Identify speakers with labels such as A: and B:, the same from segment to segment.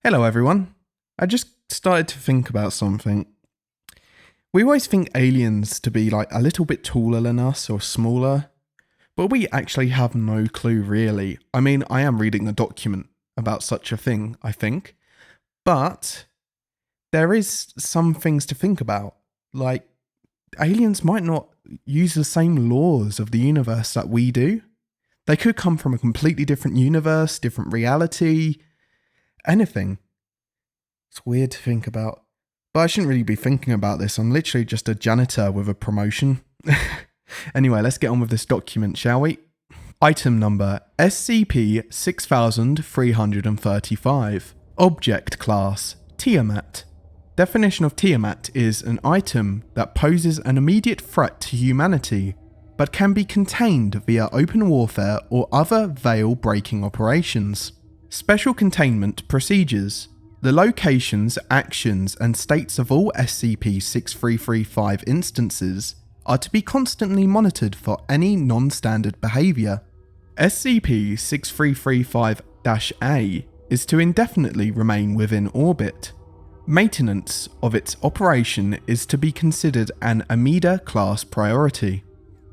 A: Hello everyone. I just started to think about something. We always think aliens to be like a little bit taller than us or smaller, but we actually have no clue really. I mean, I am reading a document about such a thing, I think, but there is some things to think about. Like, aliens might not use the same laws of the universe that we do. They could come from a completely different universe, different reality, anything. It's weird to think about. But I shouldn't really be thinking about this. I'm literally just a janitor with a promotion. Anyway, let's get on with this document, shall we? Item number SCP-6335. Object class Tiamat. Definition of Tiamat is an item that poses an immediate threat to humanity, but can be contained via open warfare or other veil-breaking operations. Special containment procedures. The locations, actions, and states of all SCP-6335 instances are to be constantly monitored for any non-standard behaviour. SCP-6335-A is to indefinitely remain within orbit. Maintenance of its operation is to be considered an Amida-class priority.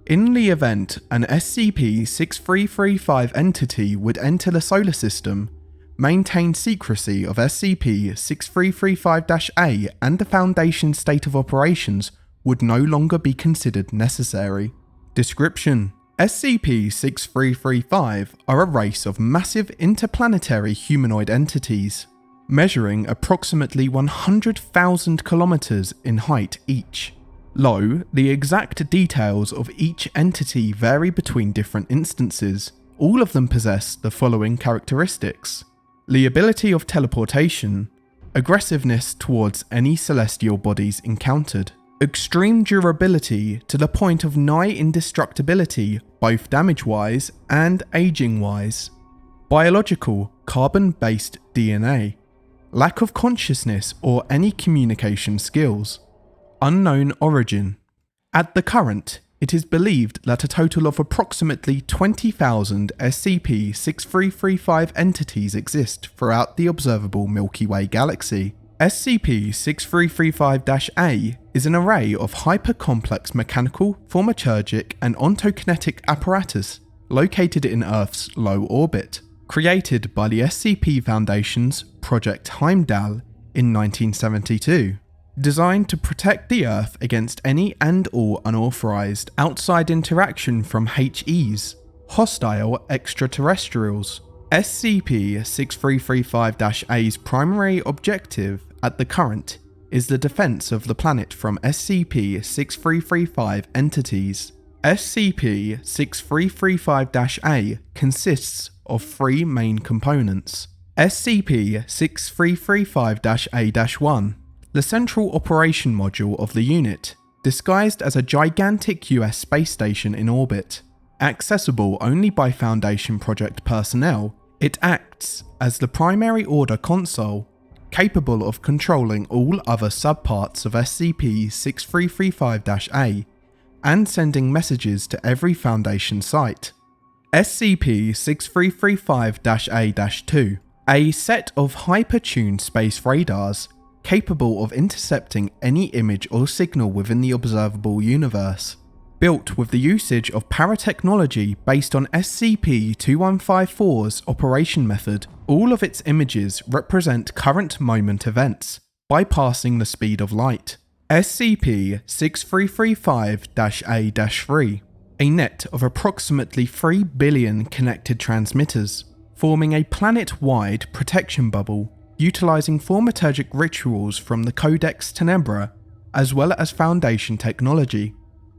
A: In the event an SCP-6335 entity would enter the solar system, maintain secrecy of SCP-6335-A and the Foundation state of operations would no longer be considered necessary. Description: SCP-6335 are a race of massive interplanetary humanoid entities, measuring approximately 100,000 kilometers in height each. Though the exact details of each entity vary between different instances, all of them possess the following characteristics: the ability of teleportation, aggressiveness towards any celestial bodies encountered, extreme durability to the point of nigh indestructibility both damage-wise and aging-wise, biological carbon-based DNA, lack of consciousness or any communication skills, unknown origin. At the current, it is believed that a total of approximately 20,000 SCP-6335 entities exist throughout the observable Milky Way galaxy. SCP-6335-A is an array of hyper-complex mechanical, thaumaturgic, and ontokinetic apparatus located in Earth's low orbit, created by the SCP Foundation's Project Heimdall in 1972. Designed to protect the Earth against any and all unauthorized outside interaction from HEs, hostile extraterrestrials. SCP-6335-A's primary objective at the current is the defense of the planet from SCP-6335 entities. SCP-6335-A consists of three main components. SCP-6335-A-1, the central operation module of the unit, disguised as a gigantic US space station in orbit. Accessible only by Foundation project personnel, it acts as the primary order console, capable of controlling all other subparts of SCP-6335-A and sending messages to every Foundation site. SCP-6335-A-2, a set of hyper-tuned space radars capable of intercepting any image or signal within the observable universe. Built with the usage of paratechnology based on SCP-2154's operation method, all of its images represent current moment events, bypassing the speed of light. SCP-6335-A-3, a net of approximately 3 billion connected transmitters, forming a planet-wide protection bubble, utilizing thaumaturgic rituals from the Codex Tenebra, as well as Foundation technology.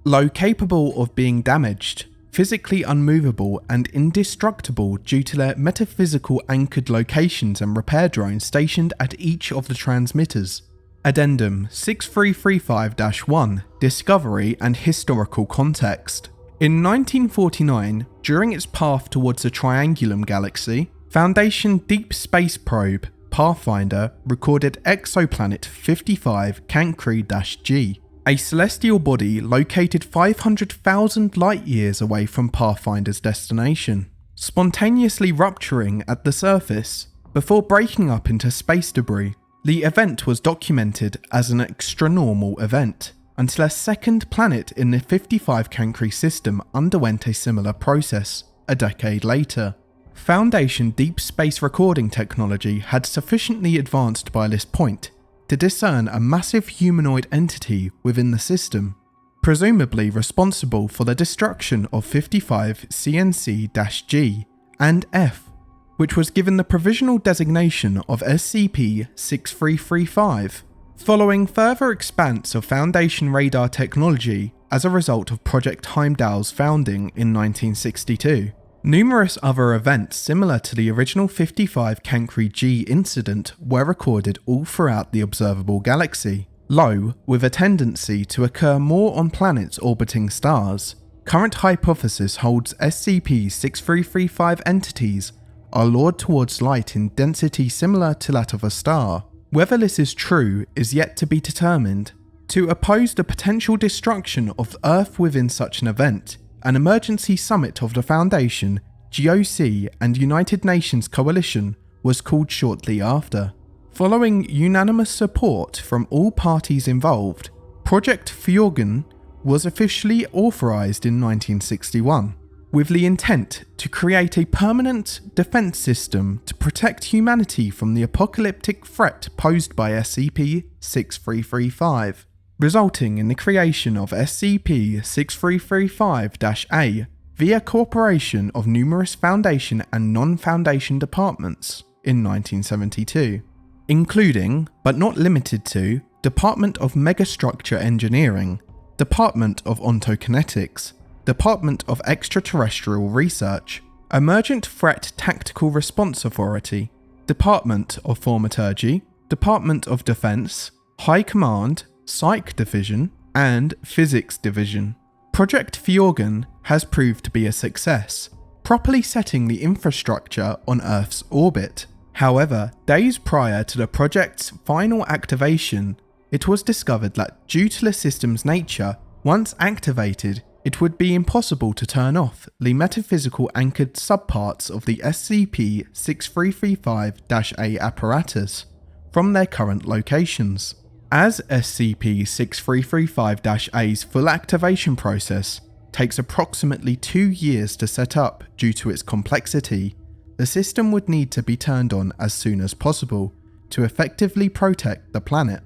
A: Though capable of being damaged, physically unmovable and indestructible due to their metaphysical anchored locations and repair drones stationed at each of the transmitters. Addendum 6335-1, Discovery and Historical Context. In 1949, during its path towards the Triangulum Galaxy, Foundation Deep Space Probe Pathfinder recorded exoplanet 55 Cancri-G, a celestial body located 500,000 light-years away from Pathfinder's destination. Spontaneously rupturing at the surface, Before breaking up into space debris, the event was documented as an extranormal event, until a second planet in the 55 Cancri system underwent a similar process a decade later. Foundation deep space recording technology had sufficiently advanced by this point to discern a massive humanoid entity within the system, presumably responsible for the destruction of 55 CNC-G and F, which was given the provisional designation of SCP-6335, following further expanse of Foundation radar technology as a result of Project Heimdall's founding in 1962. Numerous other events similar to the original 55 Cancri G incident were recorded all throughout the observable galaxy, low with a tendency to occur more on planets orbiting stars. Current hypothesis holds SCP-6335 entities are lured towards light in density similar to that of a star. Whether this is true is yet to be determined. To oppose the potential destruction of Earth within such an event, an emergency summit of the Foundation, GOC and United Nations Coalition was called shortly after. Following unanimous support from all parties involved, Project Fjorgen was officially authorized in 1961, with the intent to create a permanent defense system to protect humanity from the apocalyptic threat posed by SCP-6335. Resulting in the creation of SCP-6335-A via cooperation of numerous Foundation and non-Foundation departments in 1972, including, but not limited to, Department of Megastructure Engineering, Department of Ontokinetics, Department of Extraterrestrial Research, Emergent Threat Tactical Response Authority, Department of Thaumaturgy, Department of Defense, High Command, Psych Division, and Physics Division. Project Fjorgen has proved to be a success, properly setting the infrastructure on Earth's orbit. However, days prior to the project's final activation, it was discovered that due to the system's nature, once activated, it would be impossible to turn off the metaphysical anchored subparts of the SCP-6335-A apparatus from their current locations. As SCP-6335-A's full activation process takes approximately 2 years to set up due to its complexity, the system would need to be turned on as soon as possible to effectively protect the planet.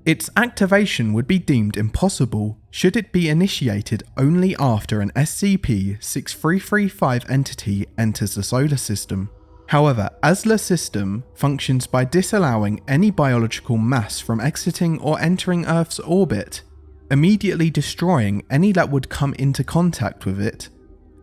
A: Its activation would be deemed impossible should it be initiated only after an SCP-6335 entity enters the solar system. However, as the system functions by disallowing any biological mass from exiting or entering Earth's orbit, immediately destroying any that would come into contact with it,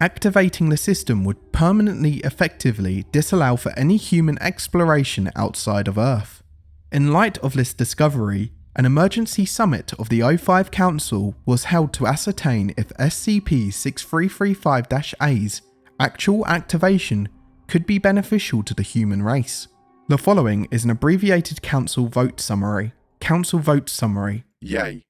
A: activating the system would permanently effectively disallow for any human exploration outside of Earth. In light of this discovery, an emergency summit of the O5 Council was held to ascertain if SCP-6335-A's actual activation could be beneficial to the human race. The following is an abbreviated Council vote summary. Council vote summary.
B: Yay.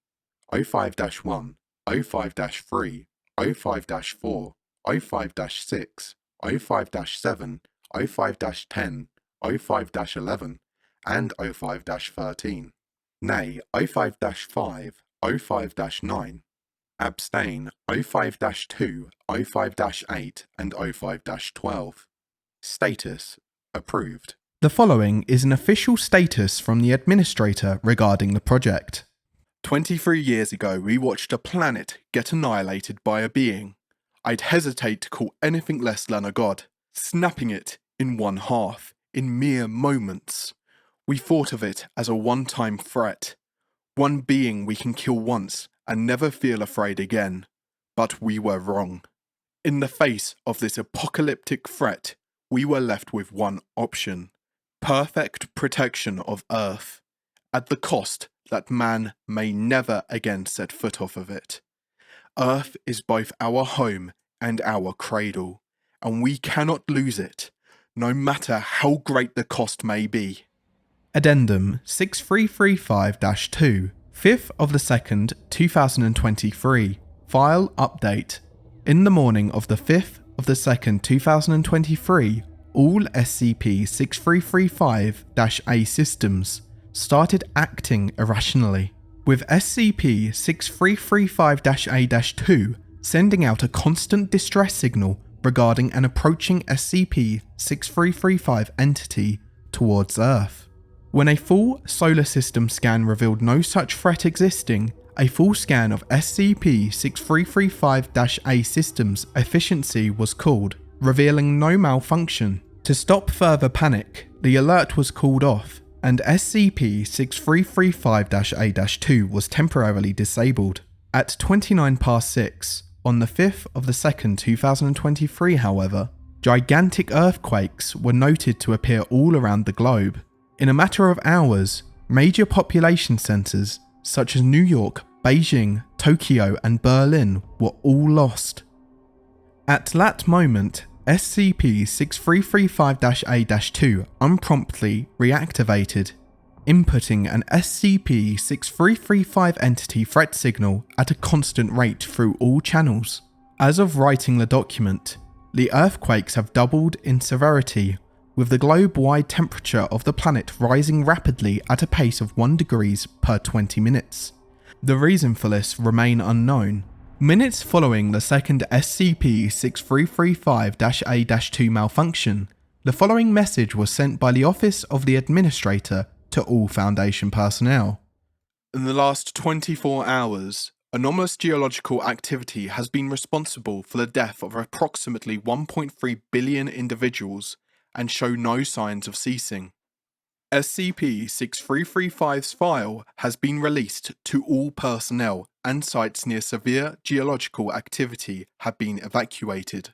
B: O5-1, O5-3, O5-4, O5-6, O5-7, O5-10, O5-11, and O5-13. Nay, O5-5, O5-9. Abstain, O5-2, O5-8, and O5-12. Status: approved.
A: The following is an official status from the administrator regarding the project.
C: 23 years ago, we watched a planet get annihilated by a being I'd hesitate to call anything less than a god, snapping it in one half in mere moments. We thought of it as a one-time threat, one being we can kill once and never feel afraid again. But we were wrong. In the face of this apocalyptic threat, we were left with one option: perfect protection of Earth, at the cost that man may never again set foot off of it. Earth is both our home and our cradle, and we cannot lose it, no matter how great the cost may be.
A: Addendum 6335-2, 5th of the 2nd, 2023. File update. In the morning of the 5th of the 2nd, 2023, all SCP-6335-A systems started acting irrationally, with SCP-6335-A-2 sending out a constant distress signal regarding an approaching SCP-6335 entity towards Earth. When a full solar system scan revealed no such threat existing, a full scan of SCP-6335-A systems efficiency was called, revealing no malfunction. To stop further panic, the alert was called off, and SCP-6335-A-2 was temporarily disabled. At 6 on the 5th of the 2nd, 2023, however, gigantic earthquakes were noted to appear all around the globe. In a matter of hours, major population centres such as New York, Beijing, Tokyo and Berlin were all lost. At that moment, SCP-6335-A-2 unpromptly reactivated, inputting an SCP-6335 entity threat signal at a constant rate through all channels. As of writing the document, the earthquakes have doubled in severity, with the globe-wide temperature of the planet rising rapidly at a pace of 1 degree per 20 minutes. The reason for this remain unknown. Minutes following the second SCP-6335-A-2 malfunction, the following message was sent by the Office of the Administrator to all Foundation personnel.
C: In the last 24 hours, anomalous geological activity has been responsible for the death of approximately 1.3 billion individuals and show no signs of ceasing. SCP-6335's file has been released to all personnel, and sites near severe geological activity have been evacuated.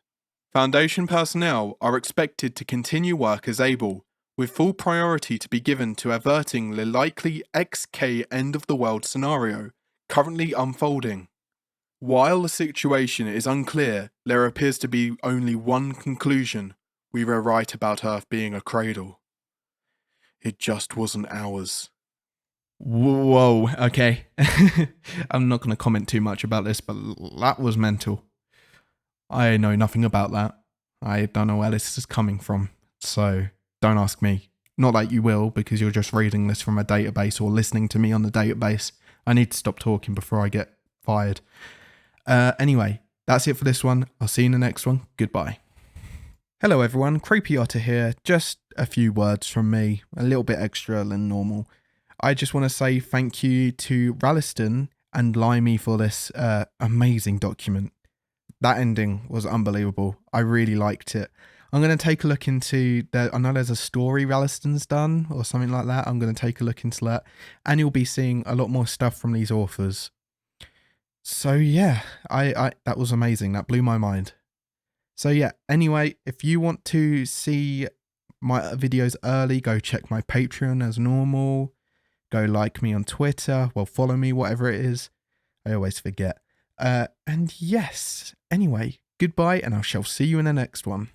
C: Foundation personnel are expected to continue work as able, with full priority to be given to averting the likely XK end of the world scenario currently unfolding. While the situation is unclear, there appears to be only one conclusion: we were right about Earth being a cradle. It just wasn't ours.
A: Whoa, okay. I'm not going to comment too much about this, but that was mental. I know nothing about that. I don't know where this is coming from, so don't ask me. Not that you will, because you're just reading this from a database or listening to me on the database. I need to stop talking before I get fired. Anyway, that's it for this one. I'll see you in the next one. Goodbye. Hello everyone, Creepy Otter here. Just a few words from me, a little bit extra than normal. I just want to say thank you to Ralliston and Limeyy for this amazing document. That ending was unbelievable. I really liked it. I'm going to take a look into, I know there's a story Ralliston's done or something like that. I'm going to take a look into that, and you'll be seeing a lot more stuff from these authors. So yeah, that was amazing. That blew my mind. So yeah, anyway, if you want to see my videos early, go check my Patreon as normal. Go like me on Twitter. Well, follow me, whatever it is. I always forget. And yes, anyway, goodbye, and I shall see you in the next one.